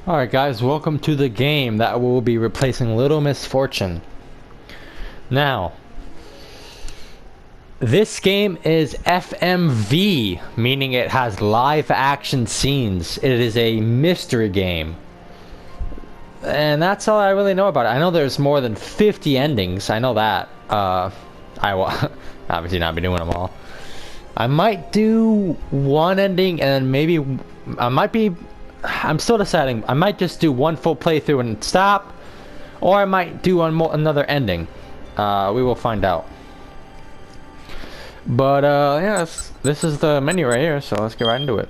Alright guys, welcome to the game that will be replacing Little Misfortune. Now, this game is FMV, meaning it has live action scenes. It is a mystery game. And that's all I really know about it. I know there's more than 50 endings, I know that. I will obviously not be doing them all. I might do one ending and then maybe I'm still deciding. I might just do one full playthrough and stop, or I might do another ending. We will find out. But yeah, this is the menu right here, so let's get right into it.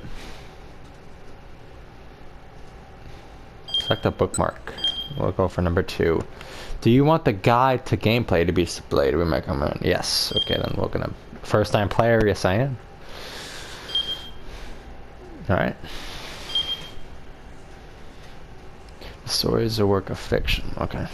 Select a bookmark. We'll go for number 2. Do you want the guide to gameplay to be displayed? We might come in. Yes. Okay, then we're gonna first time player. Yes, I am. All right. The story is a work of fiction. Okay.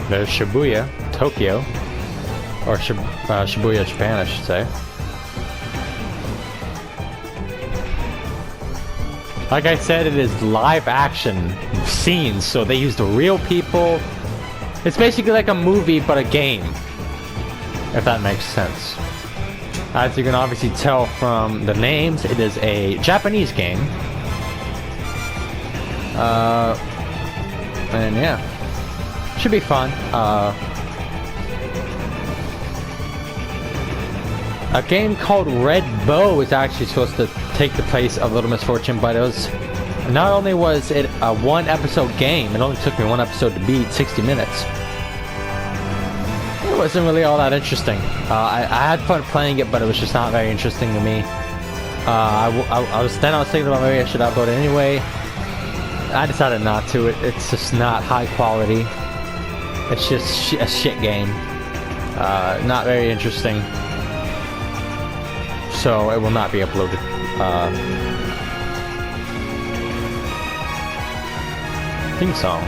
There's Shibuya, Tokyo, or Shibuya, Japan, I should say. Like I said, it is live action scenes, so they used real people. It's basically like a movie, but a game, if that makes sense. As you can obviously tell from the names, it is a Japanese game. And yeah. Should be fun. A game called Red Bow is actually supposed to take the place of Little Misfortune, but it was not only was it a 1-episode game, it only took me 1 episode to beat 60 minutes. It wasn't really all that interesting. I had fun playing it, but it was just not very interesting to me. I was thinking about maybe I should upload it anyway. I decided not to. It's just not high quality. It's just a shit game. Not very interesting. So it will not be uploaded. Theme song.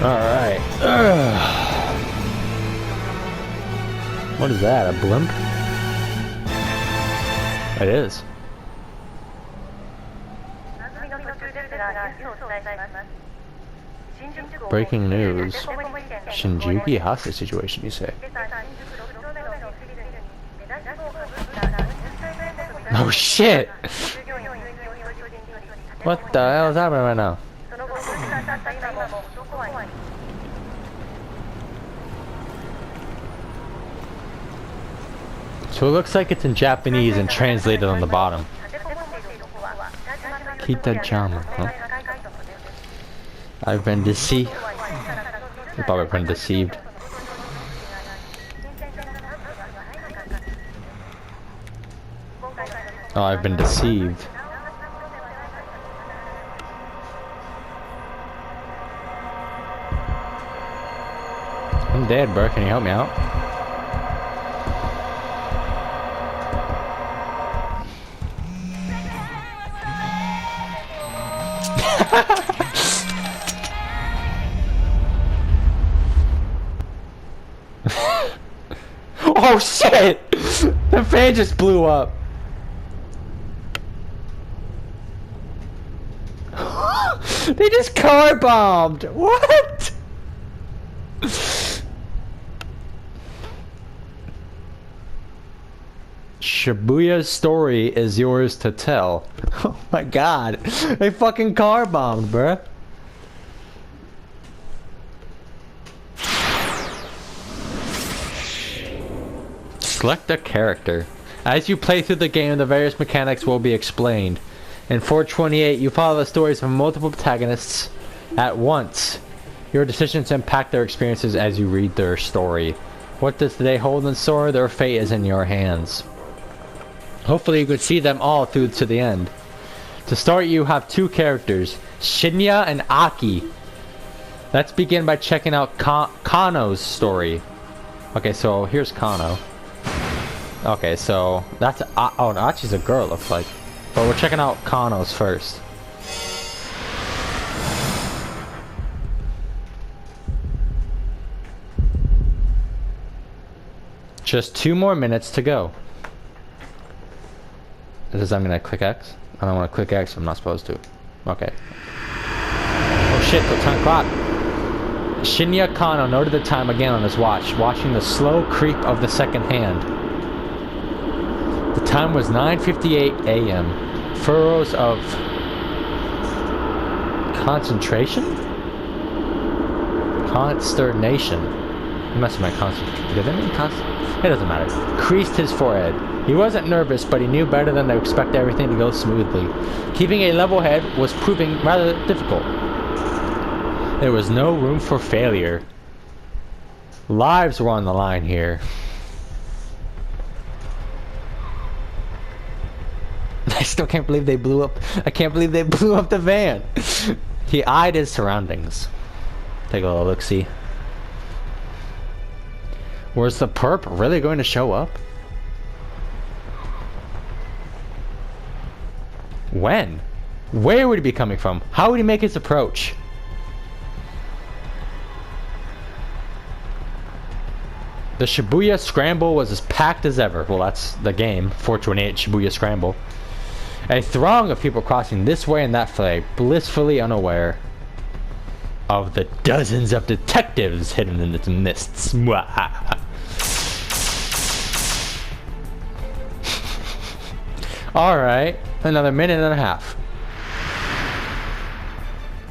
Alright. What is that? A blimp? It is. Breaking news. Shinjuku hostage situation, you say? Oh shit! What the hell is happening right now? So it looks like it's in Japanese and translated on the bottom. Kita-jama, huh? I've been deceived. You've probably been deceived. Oh, I've been deceived. I'm dead, bro. Can you help me out? Oh shit! The fan just blew up. They just car bombed. What? Shibuya's story is yours to tell. Oh my god. They fucking car bombed, bruh. Select a character. As you play through the game, the various mechanics will be explained. In 428, you follow the stories of multiple protagonists at once. Your decisions impact their experiences as you read their story. What does they hold in store? Their fate is in your hands. Hopefully you can see them all through to the end. To start, you have two characters, Shinya and Aki. Let's begin by checking out Kano's story. Okay, so here's Kano. Okay, so that's... oh, no, Achi's a girl, looks like. But we're checking out Kano's first. Just 2 more minutes to go. Does that mean I click X? I don't want to click X, I'm not supposed to. Okay. Oh shit, till 10 o'clock. Shinya Kano noted the time again on his watch, watching the slow creep of the second hand. The time was 9:58 a.m. Furrows of concentration? Consternation. He must have meant concentration. Did they mean concentration? It doesn't matter. Creased his forehead. He wasn't nervous, but he knew better than to expect everything to go smoothly. Keeping a level head was proving rather difficult. There was no room for failure. Lives were on the line here. I still can't believe they blew up. I can't believe they blew up the van. He eyed his surroundings. Take a little look-see. Was the perp really going to show up? When? Where would he be coming from? How would he make his approach? The Shibuya Scramble was as packed as ever. Well, that's the game. 428 Shibuya Scramble. A throng of people crossing this way and that way, blissfully unaware of the dozens of detectives hidden in the mists. Alright, another minute and a half.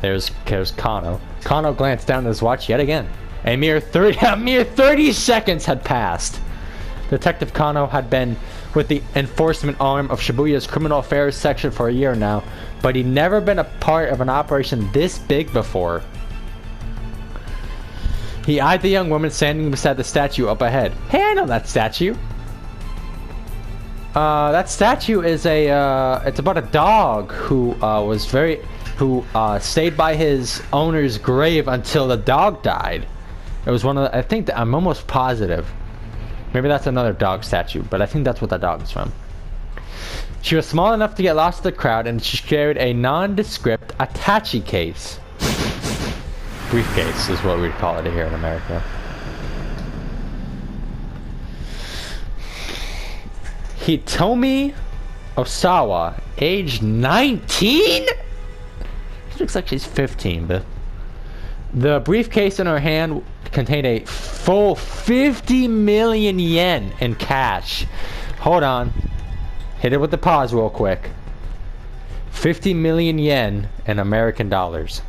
There's Kano. Kano glanced down at his watch yet again. A mere 30 seconds had passed. Detective Kano had been with the enforcement arm of Shibuya's criminal affairs section for a year now, but he'd never been a part of an operation this big before. He eyed the young woman standing beside the statue up ahead. Hey, I know that statue. That statue is it's about a dog who stayed by his owner's grave until the dog died. It was one of the, I think I'm almost positive. Maybe that's another dog statue, but I think that's what that dog is from. She was small enough to get lost in the crowd, and she carried a nondescript attaché case. Briefcase is what we'd call it here in America. Hitomi Osawa, age 19? She looks like she's 15, but... The briefcase in her hand contained a full 50 million yen in cash. Hold on. Hit it with the pause real quick. 50 million yen in American dollars.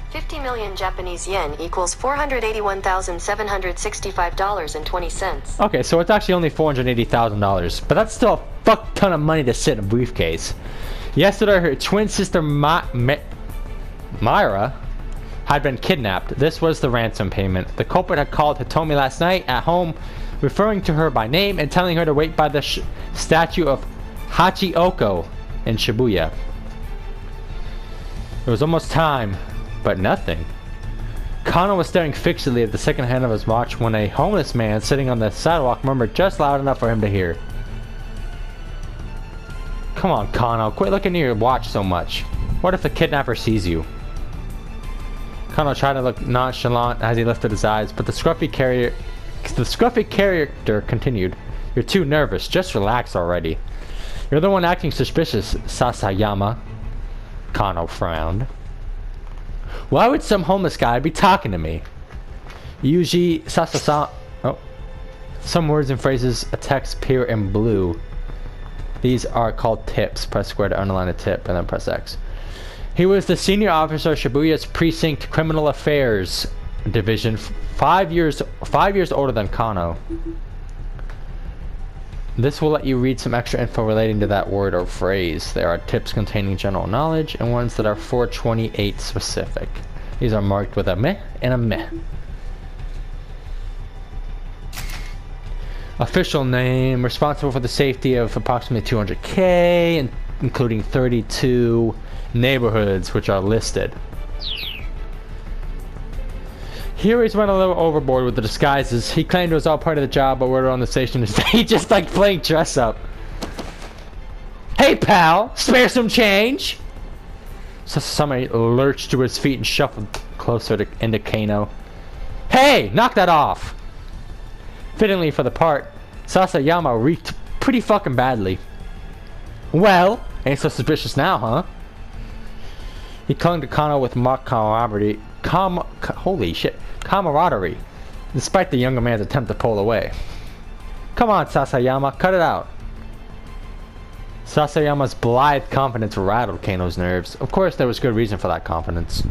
50 million Japanese yen equals $481,765.20. Okay, so it's actually only $480,000, but that's still a fuck ton of money to sit in a briefcase. Yesterday, her twin sister Myra had been kidnapped. This was the ransom payment. The culprit had called Hitomi last night at home, referring to her by name and telling her to wait by the statue of Hachioko in Shibuya. It was almost time, but nothing. Kano was staring fixedly at the second hand of his watch when a homeless man sitting on the sidewalk murmured just loud enough for him to hear. Come on, Kano, quit looking at your watch so much. What if the kidnapper sees you? Kano tried to look nonchalant as he lifted his eyes, but the scruffy character continued. You're too nervous. Just relax already. You're the one acting suspicious, Sasayama. Kano frowned. Why would some homeless guy be talking to me? Yuji Sasasa... Oh. Some words and phrases, a text appear in blue. These are called tips. Press square to underline a tip and then press X. He was the senior officer of Shibuya's Precinct Criminal Affairs Division, 5 years older than Kano. This will let you read some extra info relating to that word or phrase. There are tips containing general knowledge and ones that are 428 specific. These are marked with a meh and a meh. Official name, responsible for the safety of approximately 200K, including 32 neighborhoods which are listed. Here he's went a little overboard with the disguises. He claimed it was all part of the job, but word on the station is that he just liked playing dress up. Hey pal, spare some change? So somebody lurched to his feet and shuffled closer into Kano. Hey, knock that off! Fittingly for the part, Sasayama reeked pretty fucking badly. Well, ain't so suspicious now, huh? He clung to Kano with mock camaraderie. Holy shit. Camaraderie, despite the younger man's attempt to pull away. Come on, Sasayama, cut it out. Sasayama's blithe confidence rattled Kano's nerves. Of course, there was good reason for that confidence.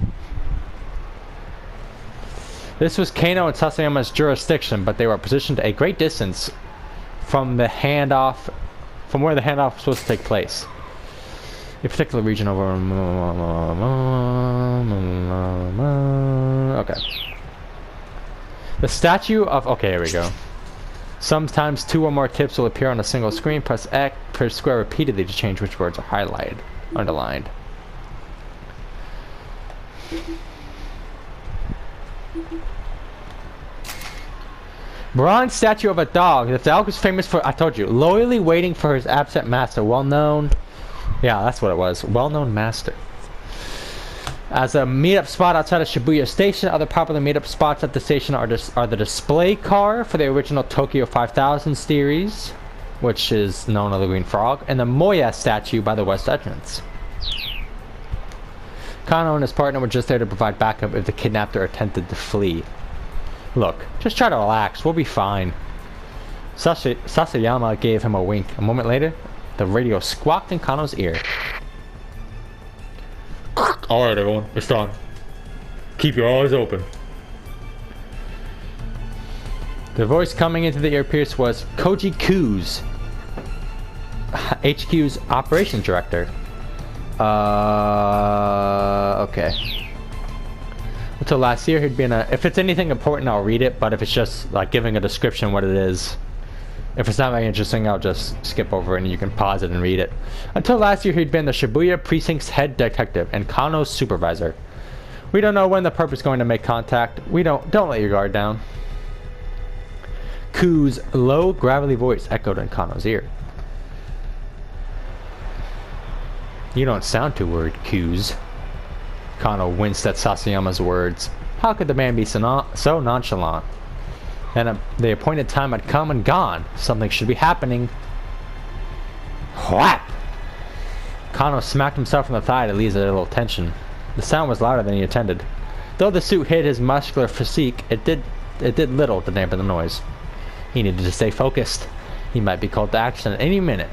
This was Kano and Sasayama's jurisdiction, but they were positioned a great distance from where the handoff was supposed to take place. A particular region over... Okay. The statue of... Okay, here we go. Sometimes 2 or more tips will appear on a single screen. Press X, press square repeatedly to change which words are highlighted, underlined. Bronze statue of a dog. The dog was famous for, I told you, loyally waiting for his absent master. Well known. Yeah, that's what it was. Well-known master. As a meetup spot outside of Shibuya Station, other popular meetup spots at the station are the display car for the original Tokyo 5000 series, which is known as the Green Frog, and the Moya statue by the west entrance. Kano and his partner were just there to provide backup if the kidnapper attempted to flee. Look, just try to relax. We'll be fine. Sasayama gave him a wink. A moment later, the radio squawked in Kano's ear. Alright everyone, it's done. Keep your eyes open. The voice coming into the earpiece was Koji Kuz, HQ's operations director. Okay. Until last year he'd been if it's anything important I'll read it, but if it's just like giving a description what it is, if it's not very interesting I'll just skip over it and you can pause it and read it. Until last year he'd been the Shibuya Precinct's head detective and Kano's supervisor. We don't know when the perp is going to make contact. Don't let your guard down. Ku's low gravelly voice echoed in Kano's ear. You don't sound too worried, Kuz. Kano winced at Sasayama's words. How could the man be so nonchalant? And the appointed time had come and gone. Something should be happening. Whap! Kano smacked himself in the thigh to ease a little tension. The sound was louder than he intended. Though the suit hid his muscular physique, it did little to dampen the noise. He needed to stay focused. He might be called to action at any minute.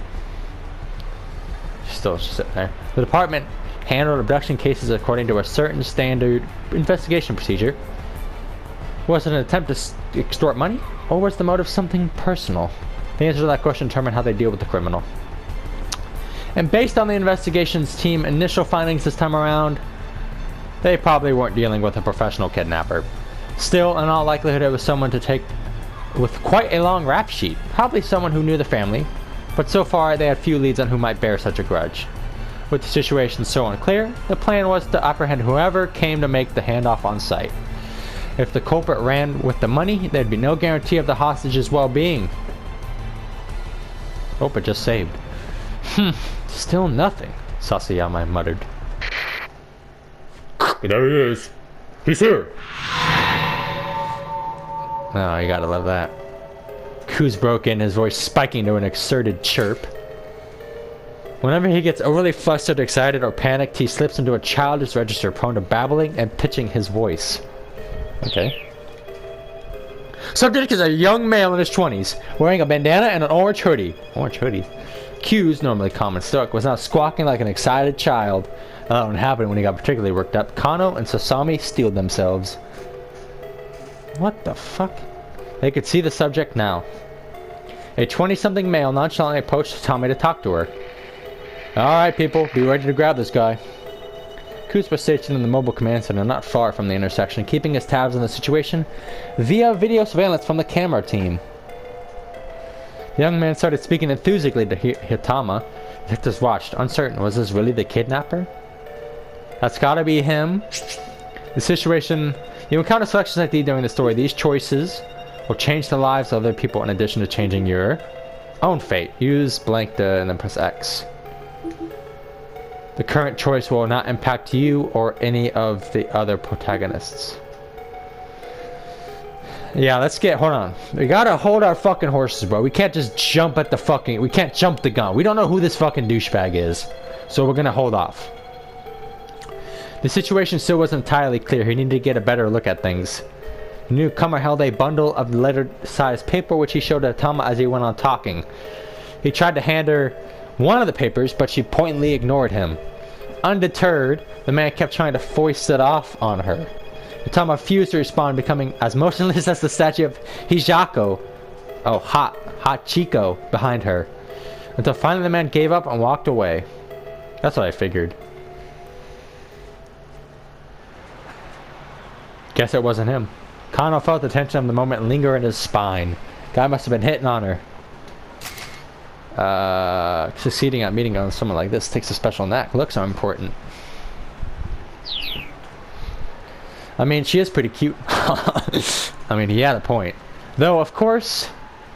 Still sitting there. The department handled abduction cases according to a certain standard investigation procedure. Was it an attempt to extort money, or was the motive something personal? The answer to that question determined how they deal with the criminal. And based on the investigations team's initial findings this time around, they probably weren't dealing with a professional kidnapper. Still, in all likelihood, it was someone to take with quite a long rap sheet. Probably someone who knew the family, but so far they had few leads on who might bear such a grudge. With the situation so unclear, the plan was to apprehend whoever came to make the handoff on site. If the culprit ran with the money, there'd be no guarantee of the hostage's well-being. Hope it just saved. Still nothing, Sasayama muttered. There he is. He's here. Oh, you gotta love that. Kuz broke in, his voice spiking to an exerted chirp. Whenever he gets overly flustered, excited, or panicked, he slips into a childish register prone to babbling and pitching his voice. Okay. Subject is a young male in his 20s, wearing a bandana and an orange hoodie. Orange hoodie. Q's, normally calm and stoic, was now squawking like an excited child. That wouldn't happen when he got particularly worked up. Kano and Sasami steeled themselves. What the fuck? They could see the subject now. A 20-something male nonchalantly approached Sasami to talk to her. Alright, people, be ready to grab this guy. Kuz was stationed in the mobile command center not far from the intersection, keeping his tabs on the situation via video surveillance from the camera team. The young man started speaking enthusiastically to Hitama. Detectives watched, uncertain. Was this really the kidnapper? That's gotta be him. The situation... You encounter selections like these during the story. These choices will change the lives of other people in addition to changing your own fate. Use blank and then press X. The current choice will not impact you or any of the other protagonists. Yeah, let's get... Hold on. We gotta hold our fucking horses, bro. We can't just jump at the fucking... We can't jump the gun. We don't know who this fucking douchebag is. So we're gonna hold off. The situation still wasn't entirely clear. He needed to get a better look at things. The newcomer held a bundle of letter-sized paper which he showed to Tama as he went on talking. He tried to hand her one of the papers, but she pointedly ignored him. Undeterred, the man kept trying to foist it off on her. Tama refused to respond, becoming as motionless as the statue of Hijako, Hot Chico, behind her. Until finally the man gave up and walked away. That's what I figured. Guess it wasn't him. Kano felt the tension of the moment linger in his spine. Guy must have been hitting on her. Succeeding at meeting on someone like this takes a special knack. Looks are important. I mean, she is pretty cute. I mean, he had a point. Though, of course,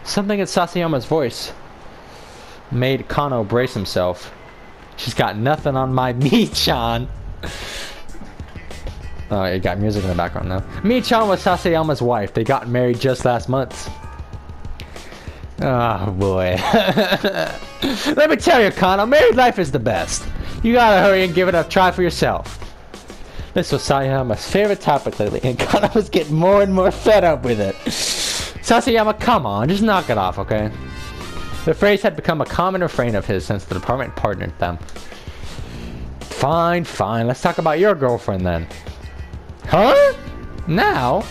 something in Sasayama's voice made Kano brace himself. She's got nothing on my Mi-chan. Oh, you got music in the background now. Mi-chan was Sasayama's wife. They got married just last month. Oh, boy. Let me tell you, Kano, married life is the best. You gotta hurry and give it a try for yourself. This was Sasayama's favorite topic lately, and Kano was getting more and more fed up with it. Sasayama, come on, just knock it off, okay? The phrase had become a common refrain of his since the department partnered them. Fine, fine, let's talk about your girlfriend then. Huh? Now?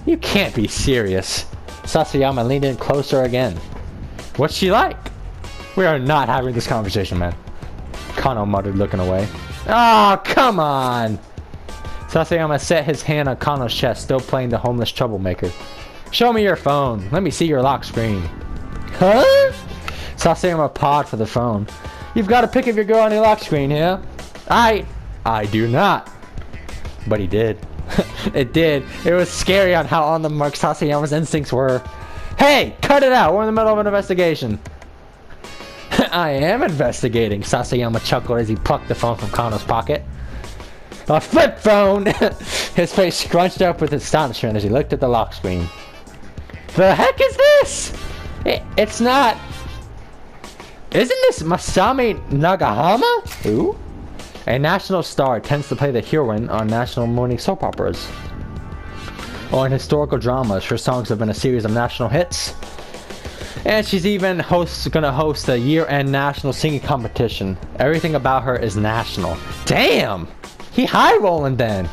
You can't be serious. Sasayama leaned in closer again. What's she like? We are not having this conversation, man. Kano muttered, looking away. Oh, come on! Sasayama set his hand on Kano's chest, still playing the homeless troublemaker. Show me your phone. Let me see your lock screen. Huh? Sasayama pawed for the phone. You've got a pic of your girl on your lock screen, yeah? I do not. But he did. It did. It was scary on how on the mark Sasayama's instincts were. Hey, cut it out. We're in the middle of an investigation. I am investigating, Sasayama chuckled as he plucked the phone from Kano's pocket. A flip phone! His face scrunched up with astonishment as he looked at the lock screen. The heck is this? It's not... Isn't this Masami Nagahama? Who? A national star tends to play the heroine on national morning soap operas. Or in historical dramas. Her songs have been a series of national hits. And she's even gonna host a year-end national singing competition. Everything about her is national. Damn! He high-rolling then!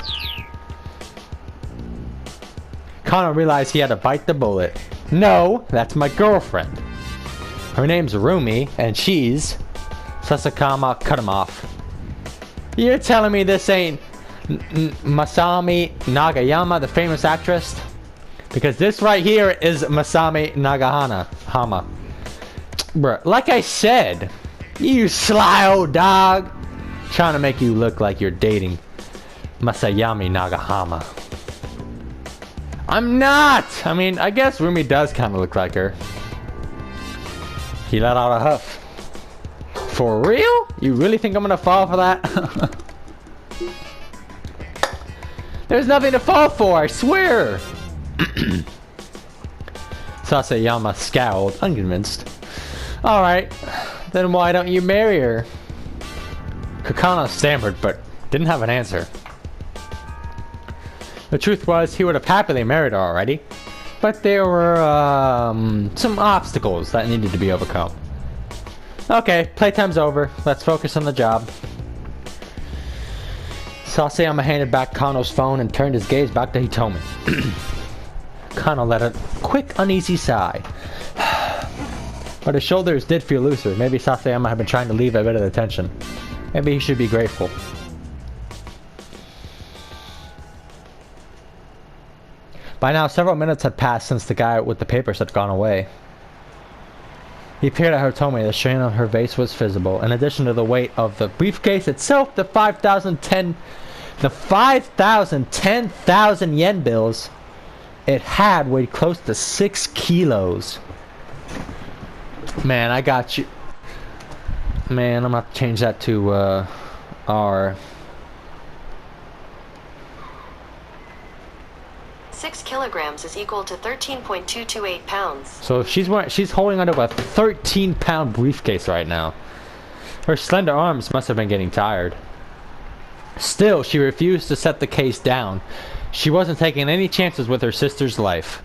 Kano realized he had to bite the bullet. No, that's my girlfriend. Her name's Rumi, and she's... Sasakama cut him off. You're telling me this ain't Masami Nagayama, the famous actress? Because this right here is Masami Nagahama. Bruh, like I said, you sly old dog. Trying to make you look like you're dating Masayami Nagahama. I'm not! I mean, I guess Rumi does kind of look like her. He let out a huff. For real? You really think I'm gonna fall for that? There's nothing to fall for, I swear! Sasayama scowled, unconvinced. Alright, then why don't you marry her? Kakana stammered, but didn't have an answer. The truth was, he would have happily married her already. But there were some obstacles that needed to be overcome. Okay, playtime's over. Let's focus on the job. Sasayama handed back Kano's phone and turned his gaze back to Hitomi. Kano let a quick, uneasy sigh. But his shoulders did feel looser. Maybe Sasayama had been trying to leave a bit of the tension. Maybe he should be grateful. By now, several minutes had passed since the guy with the papers had gone away. He peered at Hitomi. The strain on her face was visible. In addition to the weight of the briefcase itself, the 10,000 yen bills it had weighed close to 6 kilos. Man, I got you. Man, I'm gonna have to change that to our... 6 kilograms is equal to 13.228 pounds. So she's holding onto a 13-pound briefcase right now. Her slender arms must have been getting tired. Still, she refused to set the case down. She wasn't taking any chances with her sister's life.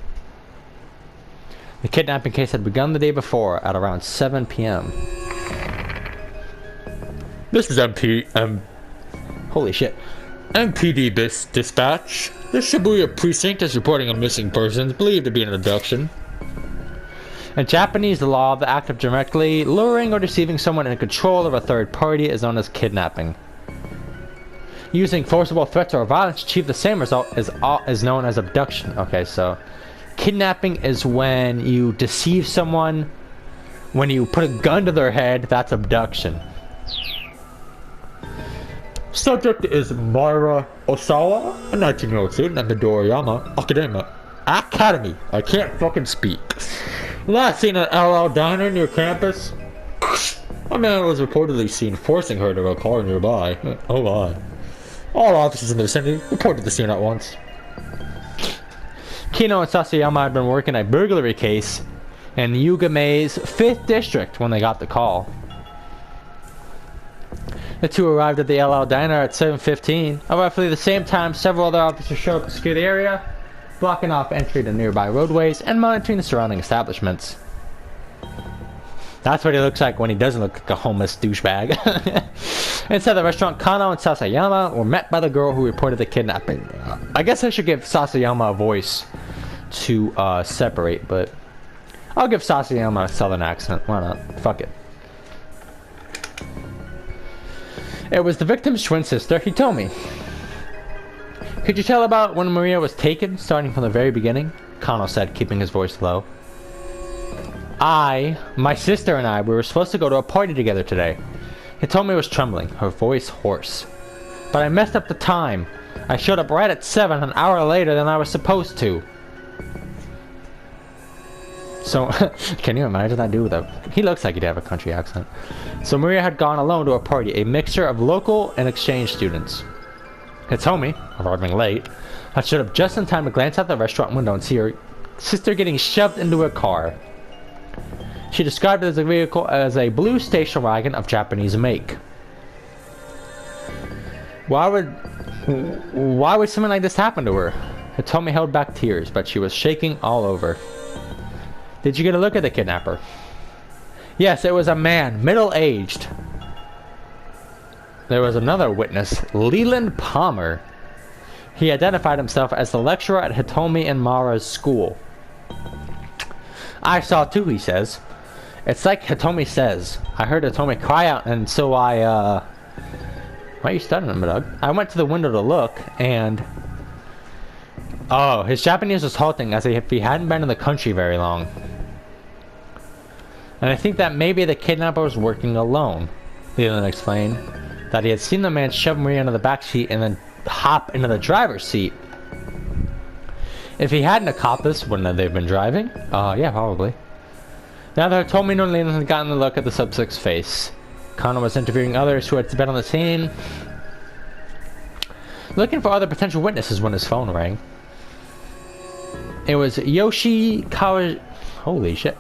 The kidnapping case had begun the day before at around 7 p.m. This is holy shit. MPD dispatch. The Shibuya precinct is reporting a missing person believed to be an abduction. In Japanese, the law of the act of directly luring or deceiving someone in control of a third party is known as kidnapping. Using forcible threats or violence to achieve the same result is known as abduction. Okay, so kidnapping is when you deceive someone, when you put a gun to their head, that's abduction. Subject is Myra Osawa, a 19-year-old student at Midoriyama Academy. I can't fucking speak. Last seen at LL Diner near campus. A man was reportedly seen forcing her to a car nearby. Oh my. All officers in the vicinity reported the scene at once. Kino and Sasayama had been working a burglary case in Yugame's 5th district when they got the call. The two arrived at the LL Diner at 7:15. At roughly the same time, several other officers showed up to secure the area, blocking off entry to nearby roadways and monitoring the surrounding establishments. That's what he looks like when he doesn't look like a homeless douchebag. Inside the restaurant, Kano and Sasayama were met by the girl who reported the kidnapping. I guess I should give Sasayama a voice to separate, but I'll give Sasayama a southern accent. Why not? Fuck it. It was the victim's twin sister, Hitomi. Could you tell about when Maria was taken, starting from the very beginning? Kano said, keeping his voice low. My sister and I, we were supposed to go to a party together today. Hitomi was trembling, her voice hoarse. But I messed up the time. I showed up right at 7, an hour later than I was supposed to. So, can you imagine that dude with a... He looks like he'd have a country accent. So Maria had gone alone to a party, a mixture of local and exchange students. Hitomi, arriving late, had showed up just in time to glance out the restaurant window and see her sister getting shoved into a car. She described it as a vehicle as a blue station wagon of Japanese make. Why would something like this happen to her? Hitomi held back tears, but she was shaking all over. Did you get a look at the kidnapper? Yes, it was a man, middle-aged. There was another witness, Leland Palmer. He identified himself as the lecturer at Hitomi and Mara's school. I saw too, he says. It's like Hitomi says. I heard Hitomi cry out, and so Why are you studying him, Doug? I went to the window to look, and... Oh, his Japanese was halting as if he hadn't been in the country very long. And I think that maybe the kidnapper was working alone, Leland explained. That he had seen the man shove Maria into the back seat and then hop into the driver's seat. If he hadn't have caught this, wouldn't they have been driving? Yeah, probably. Now that Hitomi and Leland had gotten a look at the suspect's face, Kano was interviewing others who had been on the scene, looking for other potential witnesses when his phone rang. It was Holy shit.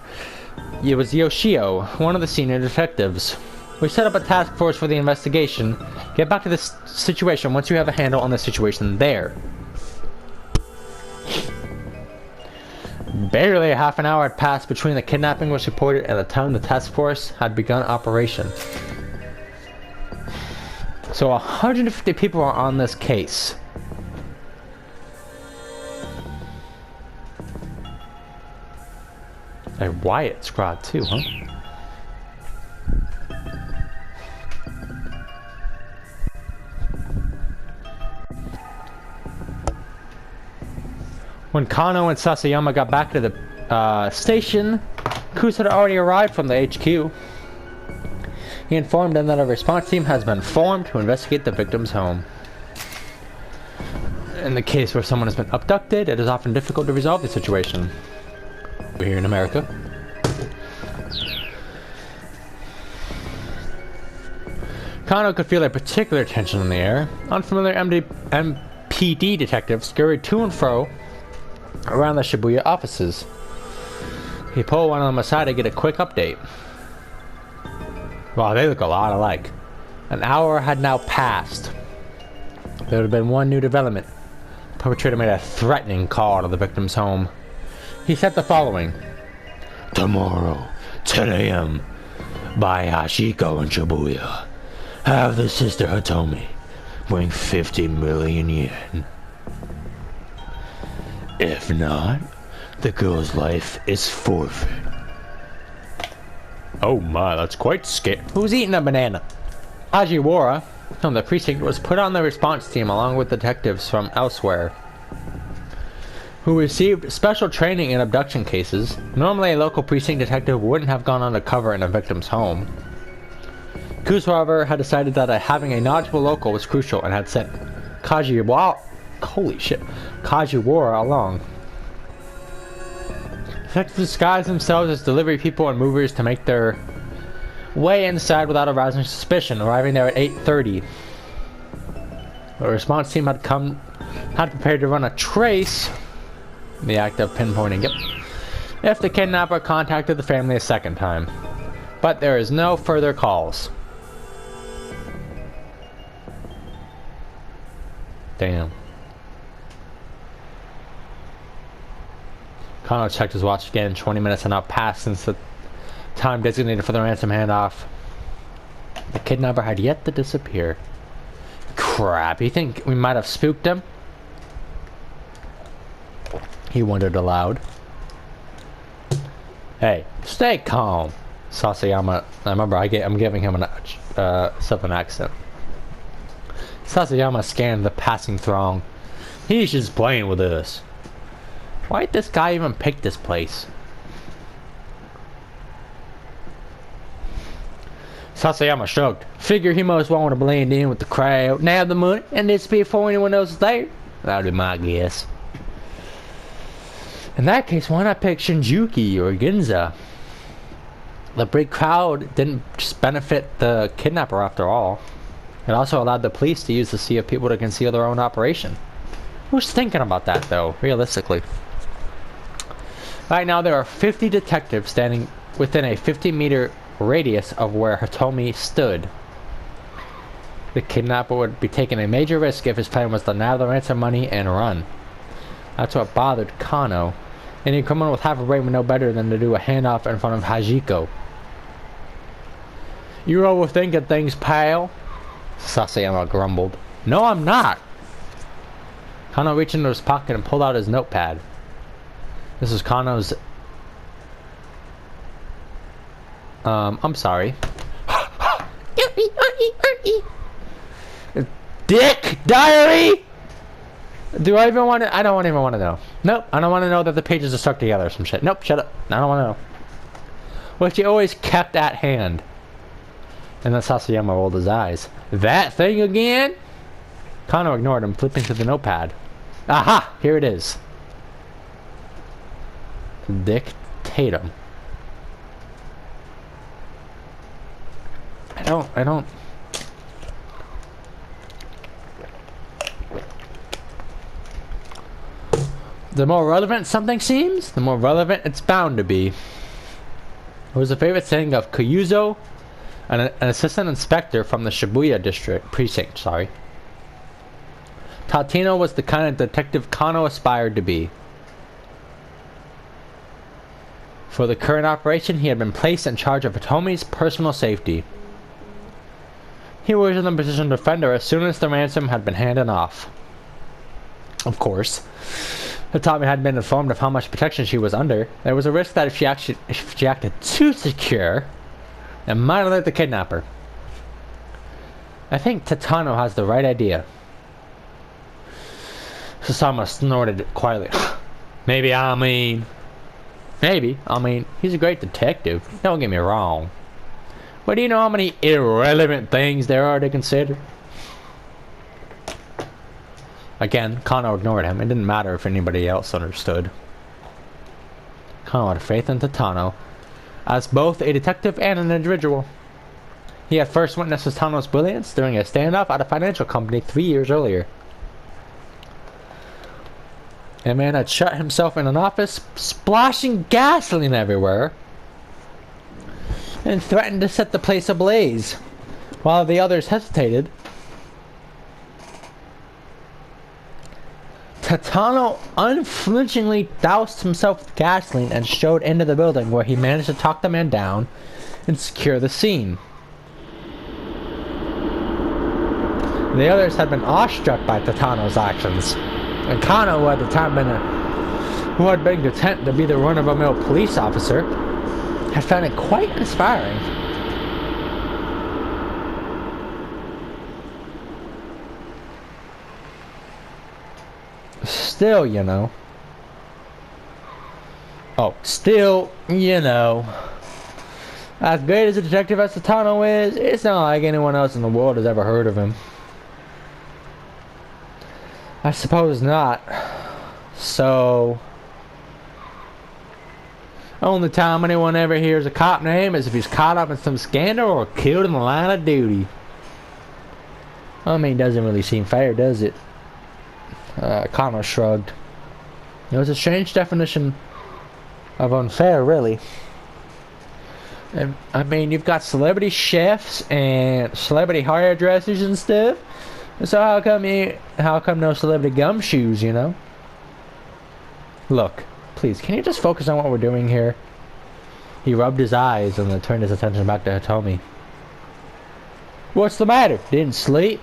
It was Yoshio, one of the senior detectives. We set up a task force for the investigation. Get back to this situation once you have a handle on the situation there. Barely a half an hour had passed between the kidnapping was reported and the time the task force had begun operation. So 150 people are on this case. A Wyatt squad too, huh? When Kano and Sasayama got back to the station, Kus had already arrived from the HQ. He informed them that a response team has been formed to investigate the victim's home. In the case where someone has been abducted, it is often difficult to resolve the situation. We're here in America. Kano could feel a particular tension in the air. Unfamiliar MPD detectives scurried to and fro around the Shibuya offices. He pulled one of them aside to get a quick update. Wow, they look a lot alike. An hour had now passed. There had been one new development. The perpetrator made a threatening call to the victim's home. He said the following. Tomorrow, 10 a.m. by Hashiko in Shibuya. Have the sister Hitomi bring 50 million yen. If not, the girl's life is forfeit. Oh my, that's quite scary. Who's eating a banana? Hajiwara from the precinct was put on the response team along with detectives from elsewhere who received special training in abduction cases. Normally a local precinct detective wouldn't have gone undercover in a victim's home. Kus, however, had decided that having a knowledgeable local was crucial and had sent Kajiwara along. Detectives disguised themselves as delivery people and movers to make their way inside without arousing suspicion, arriving there at 8:30. The response team had prepared to run a trace in the act of pinpointing if the kidnapper contacted the family a second time. But there is no further calls. Damn. Kano checked his watch again. 20 minutes had now passed since the time designated for the ransom handoff. The kidnapper had yet to disappear. Crap, you think we might have spooked him? He wondered aloud. Hey, stay calm. Sasayama, I remember I'm giving him a southern accent. Sasayama scanned the passing throng. He's just playing with us. Why'd this guy even pick this place? Sasayama shrugged. Figure he must want to blend in with the crowd, nab the money, and disappear before anyone else is there. That'd be my guess. In that case, why not pick Shinjuku or Ginza? The big crowd didn't just benefit the kidnapper after all. It also allowed the police to use the sea of people to conceal their own operation. Who's thinking about that, though, realistically? Right now, there are 50 detectives standing within a 50-meter radius of where Hitomi stood. The kidnapper would be taking a major risk if his plan was to nab the ransom money and run. That's what bothered Kano. Any criminal with half a brain would know better than to do a handoff in front of Hajiko. You're overthinking things, pal. Sasayama grumbled. No, I'm not. Kano reached into his pocket and pulled out his notepad. This is Kano's... I'm sorry. Dick Diary! Do I even want to... I don't even want to know. Nope, I don't want to know that the pages are stuck together or some shit. Nope, shut up. I don't want to know. Which he always kept at hand. And then Sasayama rolled his eyes. That thing again? Kano ignored him, flipping to the notepad. Aha! Here it is. Dictatum. I don't... The more relevant something seems, the more relevant it's bound to be. It was a favorite saying of Kyuzo, an assistant inspector from the Shibuya precinct. Tatino was the kind of detective Kano aspired to be. For the current operation, he had been placed in charge of Hitomi's personal safety. He was in a position to defend her as soon as the ransom had been handed off. Of course, Hitomi had been informed of how much protection she was under. There was a risk that if she acted too secure, it might alert the kidnapper. I think Tatano has the right idea. Sasama snorted quietly. Maybe, he's a great detective. Don't get me wrong. But do you know how many irrelevant things there are to consider? Again, Kano ignored him. It didn't matter if anybody else understood. Kano had faith in Tatano as both a detective and an individual. He had first witnessed Tatano's brilliance during a standoff at a financial company 3 years earlier. A man had shut himself in an office, splashing gasoline everywhere, and threatened to set the place ablaze. While the others hesitated, Tatano unflinchingly doused himself with gasoline and strode into the building, where he managed to talk the man down and secure the scene. The others had been awestruck by Tatano's actions, and Kano, who at the time who had been content to be the run-of-the-mill police officer, had found it quite inspiring. Still, you know. As great as a detective as Tatano is, it's not like anyone else in the world has ever heard of him. I suppose not. So, only time anyone ever hears a cop name is if he's caught up in some scandal or killed in the line of duty. I mean, it doesn't really seem fair, does it? Kano shrugged. It was a strange definition of unfair, really. I mean, you've got celebrity chefs and celebrity hairdressers and stuff. So how come no celebrity gumshoes, you know? Look, please, can you just focus on what we're doing here? He rubbed his eyes and then turned his attention back to Hitomi. What's the matter? Didn't sleep?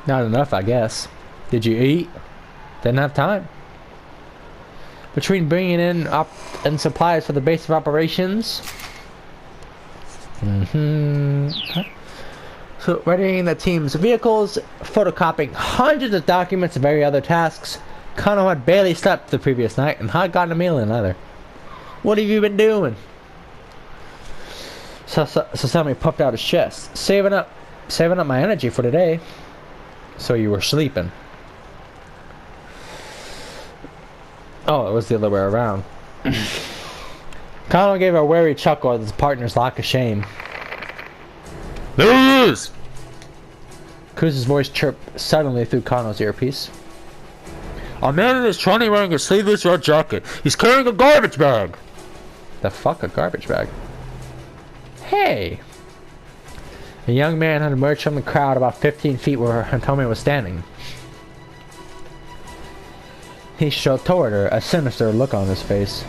Not enough, I guess. Did you eat? Didn't have time. Between bringing in supplies for the base of operations, so readying the team's vehicles, photocopying hundreds of documents and various other tasks, Kano had barely slept the previous night and hadn't gotten a meal in either. What have you been doing? Sasami puffed out his chest. Saving up my energy for today. So you were sleeping. Oh, it was the other way around. Kano gave a wary chuckle at his partner's lack of shame. Lose! Cruz's voice chirped suddenly through Kano's earpiece. A man in his training wearing a sleeveless red jacket. He's carrying a garbage bag. The fuck, a garbage bag? Hey! A young man had emerged from the crowd about 15 feet where Hitomi was standing. He strode toward her, a sinister look on his face.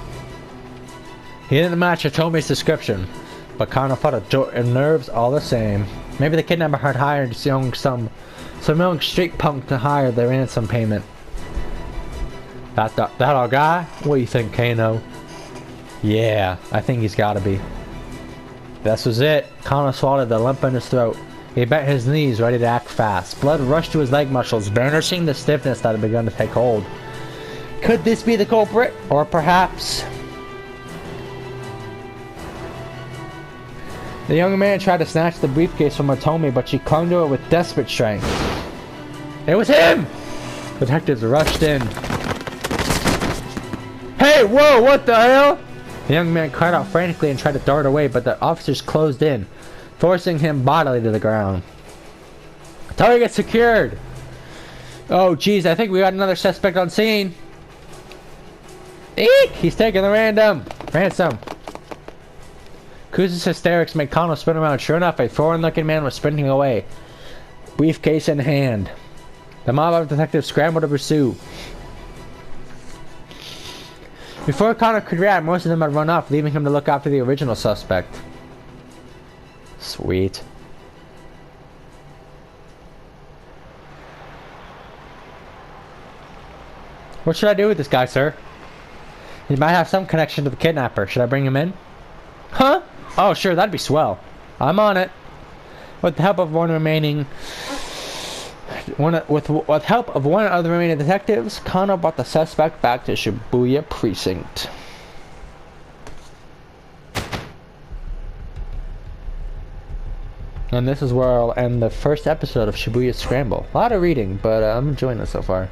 He didn't match Hitomi's description, but Kano felt a jolt in nerves all the same. Maybe the kidnapper had hired some young street punk to hire the ransom payment. That our guy? What do you think, Kano? Yeah, I think he's gotta be. This was it. Kano swallowed the lump in his throat. He bent his knees, ready to act fast. Blood rushed to his leg muscles, vanishing the stiffness that had begun to take hold. Could this be the culprit? Or perhaps... The young man tried to snatch the briefcase from Hitomi, but she clung to it with desperate strength. It was him! Detectives rushed in. Hey, whoa, what the hell? The young man cried out frantically and tried to dart away, but the officers closed in, forcing him bodily to the ground. Target secured! Oh, jeez, I think we got another suspect on scene. Eek! He's taking the ransom. Cruz's hysterics made Kano spin around. Sure enough, a foreign-looking man was sprinting away, briefcase in hand. The mob of detectives scrambled to pursue. Before Connor could react, most of them had run off, leaving him to look after the original suspect. Sweet. What should I do with this guy, sir? He might have some connection to the kidnapper. Should I bring him in? Huh? Oh, sure, that'd be swell. I'm on it. With the help of one of the remaining detectives, Connor brought the suspect back to Shibuya precinct. And this is where I'll end the first episode of Shibuya Scramble. A lot of reading, but I'm enjoying this so far.